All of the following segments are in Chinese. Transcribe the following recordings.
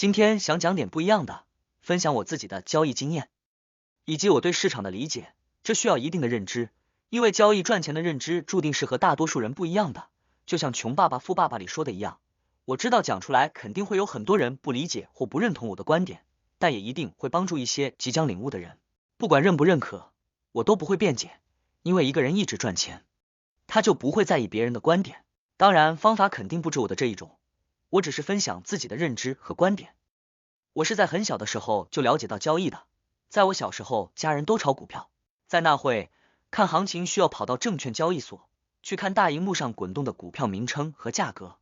今天想讲点不一样的，分享我自己的交易经验，以及我对市场的理解。这需要一定的认知，因为交易赚钱的认知注定是和大多数人不一样的。就像《穷爸爸富爸爸》里说的一样，我知道讲出来肯定会有很多人不理解或不认同我的观点，但也一定会帮助一些即将领悟的人。不管认不认可，我都不会辩解，因为一个人一直赚钱，他就不会在意别人的观点。当然，方法肯定不止我的这一种，我只是分享自己的认知和观点。我是在很小的时候就了解到交易的，在我小时候，家人都炒股票，在那会看行情需要跑到证券交易所去看大荧幕上滚动的股票名称和价格，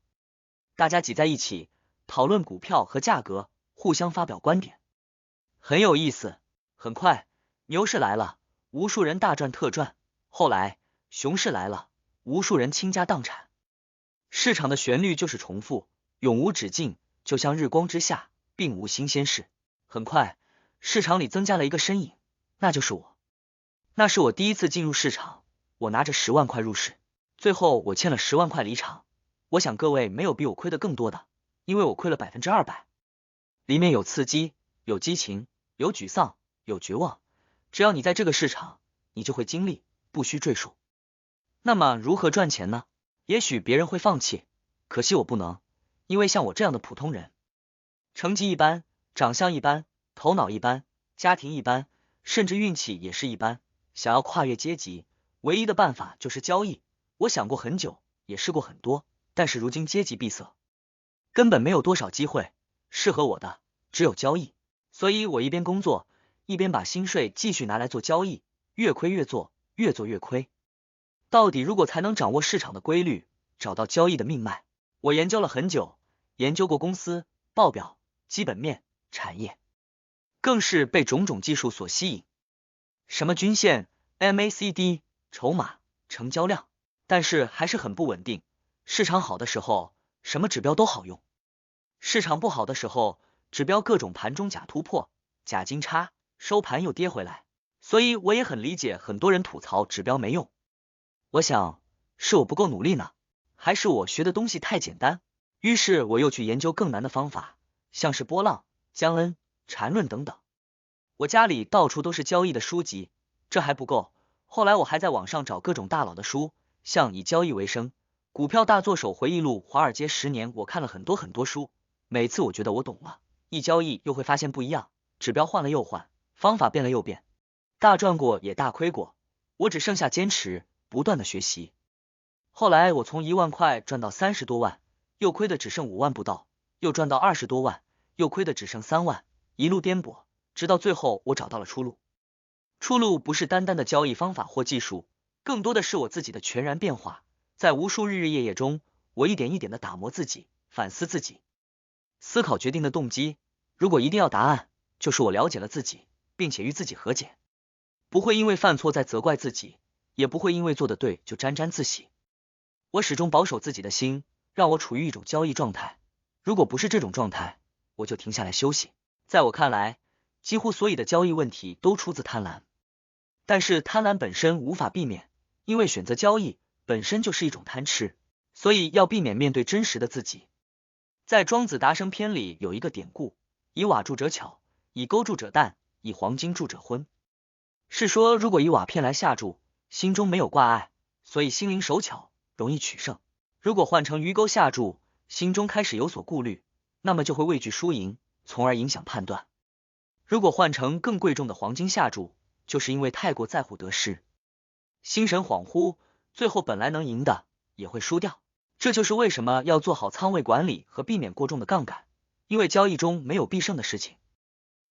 大家挤在一起讨论股票和价格，互相发表观点，很有意思。很快，牛市来了，无数人大赚特赚；后来，熊市来了，无数人倾家荡产。市场的旋律就是重复，永无止境，就像日光之下，并无新鲜事。很快，市场里增加了一个身影，那就是我。那是我第一次进入市场，我拿着10万块入市，最后我欠了10万块离场。我想各位没有比我亏的更多的，因为我亏了200%。里面有刺激，有激情，有沮丧，有绝望。只要你在这个市场，你就会经历，不需赘述。那么如何赚钱呢？也许别人会放弃，可惜我不能，因为像我这样的普通人，成绩一般，长相一般，头脑一般，家庭一般，甚至运气也是一般。想要跨越阶级，唯一的办法就是交易。我想过很久，也试过很多，但是如今阶级闭塞，根本没有多少机会，适合我的只有交易。所以我一边工作，一边把薪水继续拿来做交易，越亏越做，越做越亏。到底如果才能掌握市场的规律，找到交易的命脉，我研究了很久，研究过公司、报表、基本面、产业，更是被种种技术所吸引，什么均线、MACD、筹码、成交量，但是还是很不稳定。市场好的时候，什么指标都好用；市场不好的时候，指标各种盘中假突破、假金叉，收盘又跌回来。所以我也很理解很多人吐槽指标没用。我想，是我不够努力呢，还是我学的东西太简单？于是我又去研究更难的方法，像是波浪、江恩、缠论等等。我家里到处都是交易的书籍，这还不够。后来我还在网上找各种大佬的书，像以交易为生、股票大作手回忆录、华尔街10年，我看了很多书。每次我觉得我懂了，一交易又会发现不一样，指标换了又换，方法变了又变，大赚过也大亏过，我只剩下坚持，不断的学习。后来我从1万块赚到30多万，又亏的只剩5万不到，又赚到20多万，又亏的只剩3万，一路颠簸，直到最后我找到了出路。出路不是单单的交易方法或技术，更多的是我自己的全然变化。在无数日夜中，我一点一点的打磨自己，反思自己，思考决定的动机。如果一定要答案，就是我了解了自己，并且与自己和解，不会因为犯错再责怪自己，也不会因为做得对就沾沾自喜。我始终保守自己的心，让我处于一种交易状态。如果不是这种状态，我就停下来休息。在我看来，几乎所有的交易问题都出自贪婪，但是贪婪本身无法避免，因为选择交易本身就是一种贪吃，所以要避免面对真实的自己。在庄子达生篇里有一个典故，以瓦铸者巧，以钩铸者淡，以黄金铸者昏。是说如果以瓦片来下注，心中没有挂碍，所以心灵手巧，容易取胜。如果换成鱼钩下注，心中开始有所顾虑，那么就会畏惧输赢，从而影响判断。如果换成更贵重的黄金下注，就是因为太过在乎得失，心神恍惚，最后本来能赢的也会输掉。这就是为什么要做好仓位管理和避免过重的杠杆，因为交易中没有必胜的事情。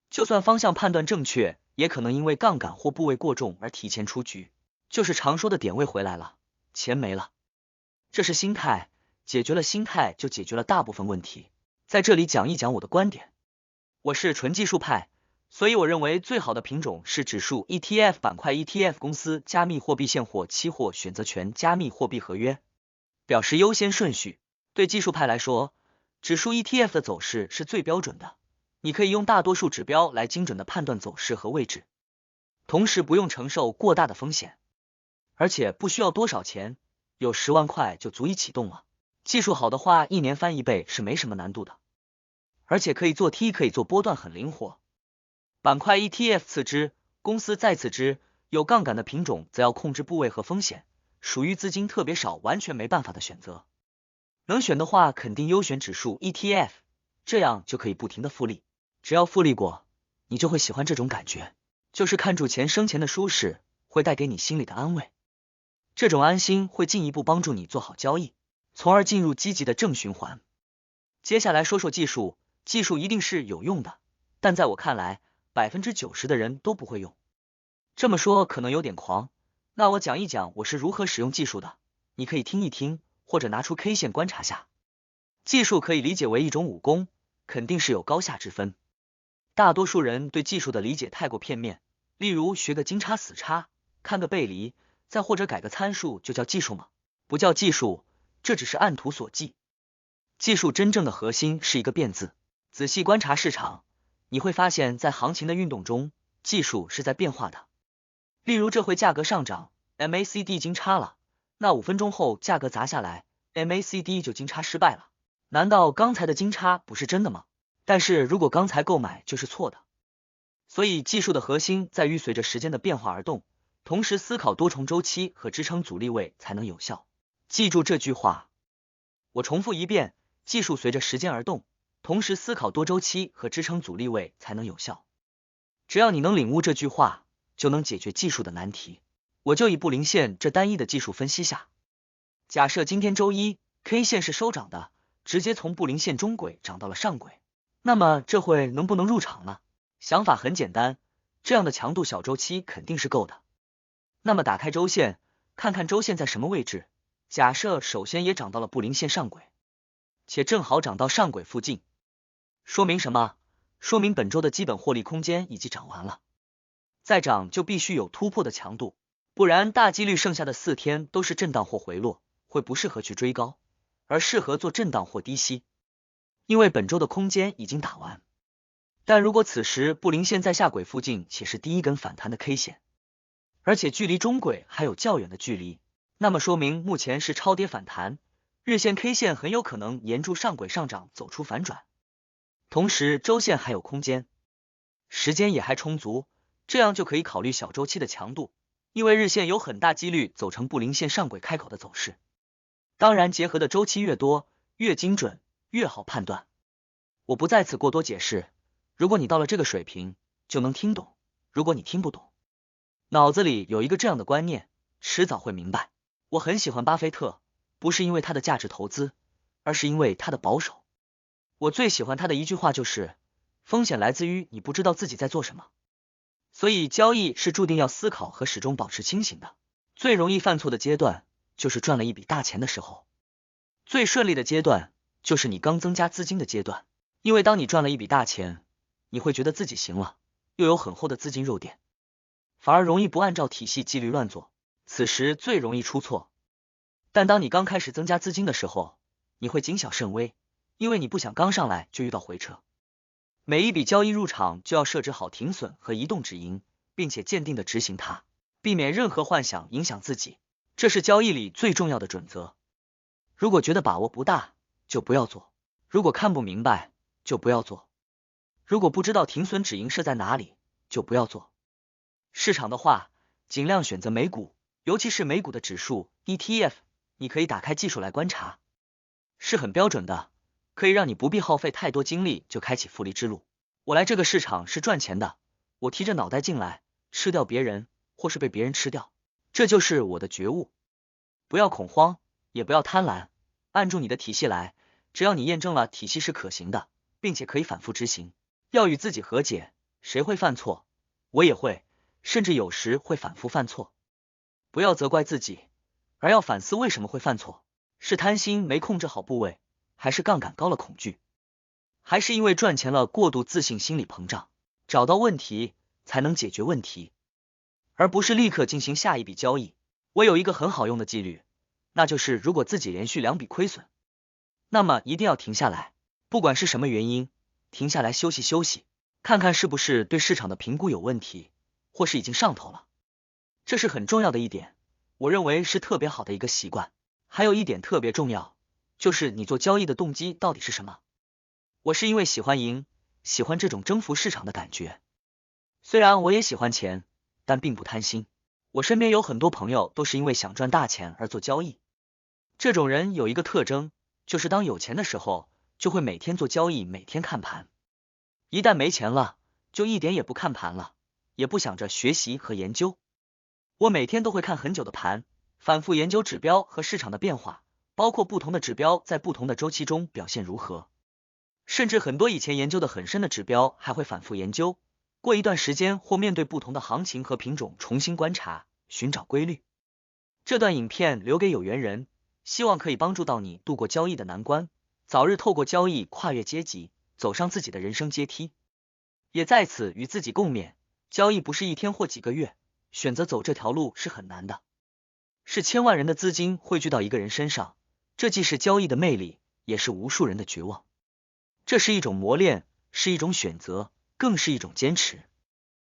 就算方向判断正确，也可能因为杠杆或部位过重而提前出局，就是常说的点位回来了，钱没了。这是心态，解决了心态就解决了大部分问题。在这里讲一讲我的观点。我是纯技术派，所以我认为最好的品种是指数 ETF 板块 ETF 公司加密货币现货期货选择权加密货币合约，表示优先顺序。对技术派来说，指数 ETF 的走势是最标准的，你可以用大多数指标来精准的判断走势和位置，同时不用承受过大的风险，而且不需要多少钱，有10万块就足以启动了。技术好的话，1年翻1倍是没什么难度的。而且可以做 T， 可以做波段，很灵活。板块 ETF 次之，公司再次之，有杠杆的品种则要控制部位和风险，属于资金特别少完全没办法的选择。能选的话肯定优选指数 ETF， 这样就可以不停的复利，只要复利过，你就会喜欢这种感觉，就是看住钱生钱的舒适，会带给你心里的安慰。这种安心会进一步帮助你做好交易，从而进入积极的正循环。接下来说说技术，技术一定是有用的，但在我看来，90%的人都不会用。这么说可能有点狂，那我讲一讲我是如何使用技术的，你可以听一听，或者拿出 K 线观察下。技术可以理解为一种武功，肯定是有高下之分。大多数人对技术的理解太过片面，例如学个金叉死叉，看个背离，再或者改个参数就叫技术吗？不叫技术，这只是按图索骥。技术真正的核心是一个变字，仔细观察市场，你会发现在行情的运动中，技术是在变化的。例如这回价格上涨 ，MACD 金叉了，那5分钟后价格砸下来 ，MACD 就金叉失败了。难道刚才的金叉不是真的吗？但是如果刚才购买就是错的。所以技术的核心在于随着时间的变化而动，同时思考多重周期和支撑阻力位才能有效。记住这句话，我重复一遍，技术随着时间而动，同时思考多周期和支撑阻力位才能有效。只要你能领悟这句话，就能解决技术的难题。我就以布林线这单一的技术分析下，假设今天周一 K 线是收涨的，直接从布林线中轨涨到了上轨，那么这会能不能入场呢？想法很简单，这样的强度小周期肯定是够的。那么打开周线，看看周线在什么位置，假设首先也涨到了布林线上轨，且正好涨到上轨附近，说明什么？说明本周的基本获利空间已经涨完了，再涨就必须有突破的强度，不然大几率剩下的4天都是震荡或回落，会不适合去追高，而适合做震荡或低吸，因为本周的空间已经打完。但如果此时布林线在下轨附近且是第一根反弹的 K 线，而且距离中轨还有较远的距离，那么说明目前是超跌反弹，日线 K 线很有可能沿住上轨上涨走出反转，同时周线还有空间，时间也还充足，这样就可以考虑小周期的强度，因为日线有很大几率走成布林线上轨开口的走势。当然结合的周期越多，越精准，越好判断。我不在此过多解释，如果你到了这个水平就能听懂，如果你听不懂，脑子里有一个这样的观念，迟早会明白。我很喜欢巴菲特，不是因为他的价值投资，而是因为他的保守。我最喜欢他的一句话就是，风险来自于你不知道自己在做什么。所以交易是注定要思考和始终保持清醒的。最容易犯错的阶段，就是赚了一笔大钱的时候。最顺利的阶段，就是你刚增加资金的阶段。因为当你赚了一笔大钱，你会觉得自己行了，又有很厚的资金肉垫，反而容易不按照体系纪律乱做，此时最容易出错。但当你刚开始增加资金的时候，你会谨小慎微，因为你不想刚上来就遇到回撤。每一笔交易入场就要设置好停损和移动止盈，并且坚定的执行它，避免任何幻想影响自己，这是交易里最重要的准则。如果觉得把握不大，就不要做；如果看不明白，就不要做；如果不知道停损止盈设在哪里，就不要做。市场的话，尽量选择美股，尤其是美股的指数 ETF， 你可以打开技术来观察，是很标准的，可以让你不必耗费太多精力就开启复利之路。我来这个市场是赚钱的，我提着脑袋进来，吃掉别人，或是被别人吃掉，这就是我的觉悟。不要恐慌，也不要贪婪，按住你的体系来，只要你验证了体系是可行的，并且可以反复执行。要与自己和解，谁会犯错？我也会，甚至有时会反复犯错。不要责怪自己，而要反思为什么会犯错，是贪心没控制好部位，还是杠杆高了恐惧，还是因为赚钱了过度自信心理膨胀？找到问题才能解决问题，而不是立刻进行下一笔交易。我有一个很好用的纪律，那就是如果自己连续2笔亏损，那么一定要停下来，不管是什么原因，停下来休息休息，看看是不是对市场的评估有问题，或是已经上头了。这是很重要的一点，我认为是特别好的一个习惯。还有一点特别重要，就是你做交易的动机到底是什么？我是因为喜欢赢，喜欢这种征服市场的感觉。虽然我也喜欢钱，但并不贪心。我身边有很多朋友都是因为想赚大钱而做交易。这种人有一个特征，就是当有钱的时候，就会每天做交易，每天看盘。一旦没钱了，就一点也不看盘了，也不想着学习和研究。我每天都会看很久的盘，反复研究指标和市场的变化，包括不同的指标在不同的周期中表现如何。甚至很多以前研究的很深的指标还会反复研究，过一段时间或面对不同的行情和品种重新观察，寻找规律。这段影片留给有缘人，希望可以帮助到你度过交易的难关，早日透过交易跨越阶级，走上自己的人生阶梯。也在此与自己共勉，交易不是一天或几个月，选择走这条路是很难的，是千万人的资金汇聚到一个人身上，这既是交易的魅力，也是无数人的绝望。这是一种磨练，是一种选择，更是一种坚持。